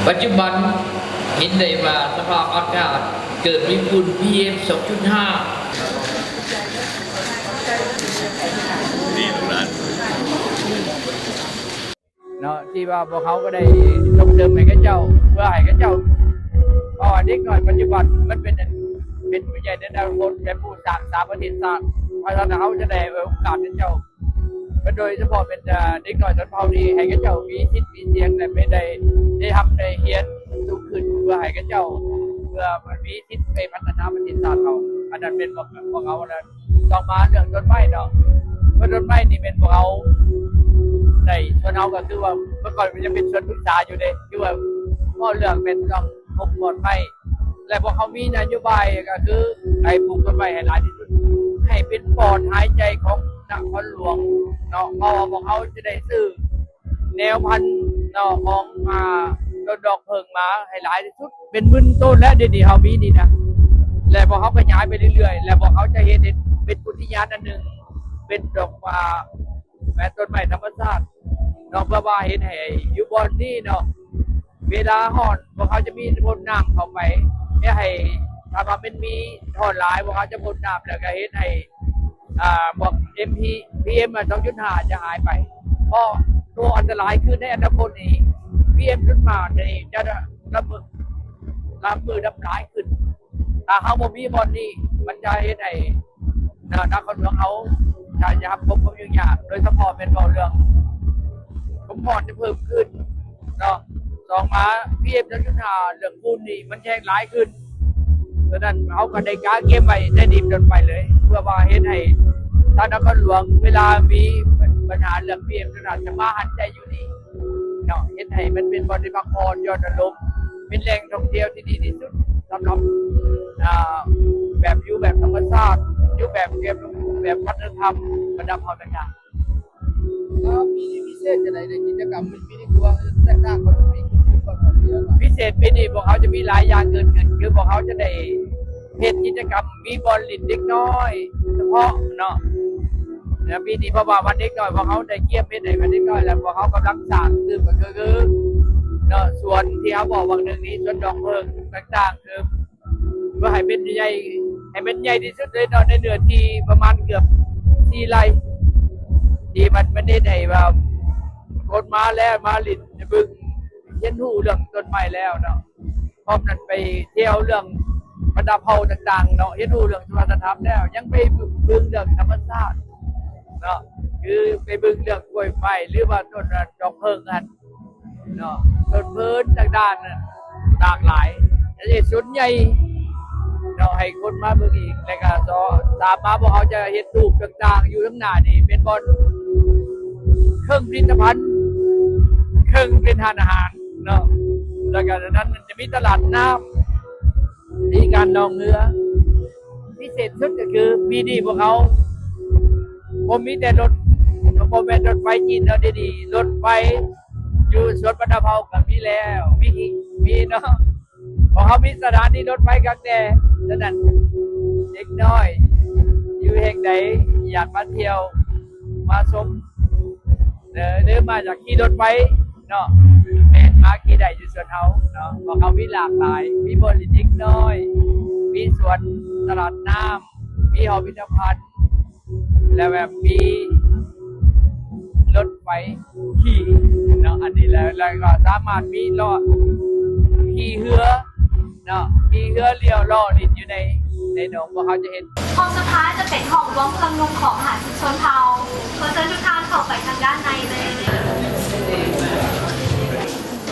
ปัจจุบันเห็นได้ว่าสภาพอากาศเกิดมีฝุ่น PM 2.5นี่ตรงนั้นเนาะที่ว่าพวกเขาก็ได้ส่งเสริมให้กับเจ้าเพื่อให้กับเจ้าก็เด็กน้อยปัจจุบันมันเป็นผู้ใหญ่ในอนาคตและผู้สร้างสาประเทศชาติเพราะฉะนั้นเขาจะได้โอกาสให้เจ้าโดยเฉพาะเป็นเด็กน้อยชนเผ่านี้ให้กับเจ้ามีสิทธิ์มีเสียงแต่ไม่ได้ทำได้เฮียนสูงขึ้นเพื่อให้กับเจ้าเพื่อมันมีสิทธิ์ไปพัฒนาประเทศชาติเขาอันนั้นเป็นพวกเขาแล้วต้องมาเรื่องต้นไม้เนาะเพราะต้นไม้นี่เป็นพวกเขาในชนเขาก็คือว่าเมื่อก่อนมันจะเป็นชนศึกษาอยู่เลยคือว่าพ่อเรื่องเป็นต้องปลูกต้นไม้และพวกเขามีนโยบายก็คือให้ปลูกต้นไม้ให้หลายที่สุดให้เป็นปอดหายใจของนครหลวงเนาะเพราะว่าพวกเขาจะได้ซื้อแนวพันธุ์เนาะของต้นดอกเพิงมาให้หลายที่สุดเป็นหมื่นต้นและเดี๋ยวนี้เขามีนี่นะและพวกเขาขยายไปเรื่อยๆและพวกเขาจะเห็นเป็นอุทยานอันหนึ่งเป็นดอกว่าแม้ต้นไม้ธรรมชาติเนาะเพื่อว่าเห็นให้อยู่บนนี่เนาะเวลาห่อนพวกเขาจะมีพ่นน้ำเข้าไปให้ถ้าว่ามันมีห่อนหลายพวกเขาจะพ่นน้ำแล้วก็เห็นให้บอกPM 2.5จะหายไปเพราะตัวอันตรายคือในอนาคตนี้ PM 2.5นี่จะรับมือดับร้ายขึ้นถ้าเขาบ่มีบอลนี่มันจะเห็นให้นักการเมืองเขาจะทำความยุ่งยากโดยเฉพาะเป็นเรื่องผมพรจะเพิ่มขึ้นเนาะสองมาPM 2.5เรื่องฝุ่นนี่มันแย่งหลายขึ้นดังนั้นเขาก็ได้การเก็บไว้ได้ดีจนไปเลยเพื่อว่าเห็นให้ถ้านครหลวงเวลามีปัญหาเรื่องPM 2.5จะมาหันใจอยู่นี่เนาะเห็นให้มันเป็นบริพักผ่อนยอดระลมเป็นแหล่งท่องเที่ยวที่ดีที่สุดสำหรับแบบอยู่แบบธรรมชาติอยู่แบบเก็บแบบวัฒนธรรมประดับเขาต่างๆมีพิเศษจะไหนในกิจกรรมมันมีในตัวแตกต่างกันมีพิเศษปีนี้พวกเขาจะมีหลายอย่างเกิดขึ้นคือพวกเขาจะได้เฮ็ดกิจกรรมมีบอลลินเด็กน้อยเฉพาะเนาะปีนี้เพราะว่าวันเด็กน้อยพวกเขาได้เกี่ยมเฮ็ดให้วันเด็กน้อยแล้วพวกเขากำลังสร้างคือเนาะส่วนที่เขาบอกว่าหนึ่งนี้ส่วนดอกเพิงต่างๆคือเพื่อให้เป็นใหญ่ให้เป็นใหญ่ที่สุดเลยเนาะในเนื้อที่ประมาณเกือบ4 ไร่ที่มันไม่ได้ไหนว่าคนมาแล้วมาลินบึงเห็นหูเรื่องต้นไม้แล้วเนาะพร้อมนั้นไปเที่ยวเรื่องบรรดาเผ่าต่างๆเนาะเห็นหูเรื่องวัฒนธรรมแล้วยังไปบึงเรื่องธรรมชาติเนาะคือไปบึงเรื่องกล้วยไม้หรือว่าต้นดอกเพิงกันเนาะต้นพื้นต่างๆหลากหลายแต่ส่วนใหญ่เราให้คนมาเมืองอีกแล้วก็ตามมาพวกเขาจะเห็นรูปต่างๆอยู่ข้างหน้านี่เป็นบอลเครื่องผลิตภัณฑ์เครื่องเป็นอาหารเนาะแล้วก็นั้นจะมีตลาดน้ำมีการดองเรือพิเศษสุดก็คือปีนี้พวกเขาผมมีแต่รถไฟจีนเนาะดีๆรถไฟอยู่สวนบรรดาเผ่ากับมีแล้วมีเนาะพอเขามีสถานีรถไฟกันแต่ฉะนั้นเด็กน้อยอยู่แห่งใดอยากมาเที่ยวมาชมหรือมาจากขี่รถไฟเนาะแม่มาขี่ได้อยู่สวนเขาเนาะเพราะเขามีหลากหลายมีบริจิกน้อยมีสวนตลาดน้ำมีหอพิพิธภัณฑ์แล้วแบบมีรถไฟขี่เนาะอันนี้แล้วก็สามารถมีล้อขี่เรือเนาะขี่เรือเลี้ยวล้อดินอยู่ในหนองพวกเขาจะเห็นห้องสุดท้ายจะเป็นห้องรวมเครื่องนุ่งของมหาชุมชนเผ่าเพื่อเชิญทุกท่านเข้าไปทางด้านในเลย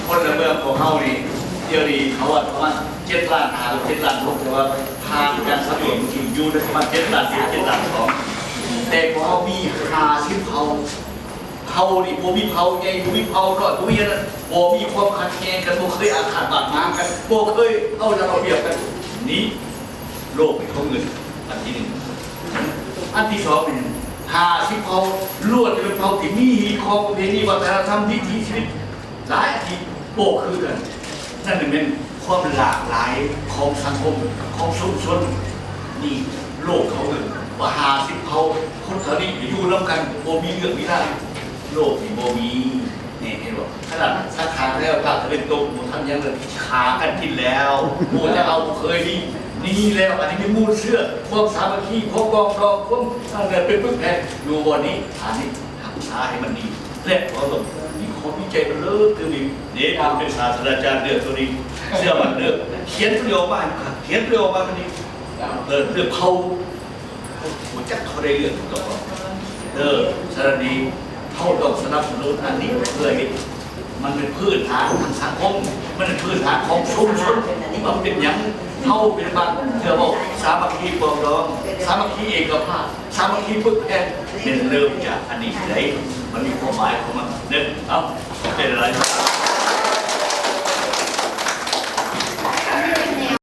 คนละเมืองของเขานี่เดียวดีเขาว่าประมาณ7 ล้านหา7 ล้าน6แต่ว่าทางการสำรวจจริงอยู่ในประมาณ7 ล้าน7 ล้าน2แต่ของเขามี50 เผ่านี่โบมีเผาไงโบมีเผาก็ทุกอย่างนั้นโบมีความขัดแย้งกันโบเคยอาฆาตบาดหมางกันโบเคยเอาระเบียบกันนี้โลกเป็นของเงินอันที่1อันที่2เป็น50 เผ่าล้วนเป็นเผ่าที่มีของประเพณีวัฒนธรรมวิถีชีวิตหลายที่โบคือกันนั่นเป็นความหลากหลายของสังคมของชุมชนนี่โลกเขาเงินว่า50 เผ่าคนเท่านี้อยู่ร่วมกันโบมีเรื่องไม่ได้โลกมีโบมีเนี่ยเห็นบ่ ขนาดถ้าขาแล้วถ้าจะเป็นตัวหมูทำยังเลยขากันกินแล้วหมูจะเอาเคยนี่แล้วอันนี้เป็นมูลเชื่อพวกสามัคคีพวกกองรองพวกอะไรเป็นพึ่งแผ่อยู่บนนี้ฐานนี้ทำช้าให้มันดีและพอสมมีคนวิจัยมันเลิกคือมีนี่มันเป็นศาสตราจารย์เดือดตัวนี้เชื่อมันเลือกเขียนประโยคมาเขียนประโยคมาคนนี้เลือกเขาหัวจักเขาได้เลือกตัวสารดีเขาต้องสนับสนุนอันนี้เพื่อให้มันเป็นพื้นฐานทางสังคมมันเป็นพื้นฐานของชุมชนมันเป็นอย่างเท่าเป็นบ้านเชื่อบอกสามัคคีปองร้องสามัคคีเอกภาพสามัคคีพึ่งแทนเป็นเริ่มจากอันนี้เลยมันมีความหมายของมันเนี่ยเอาเป็นอะไร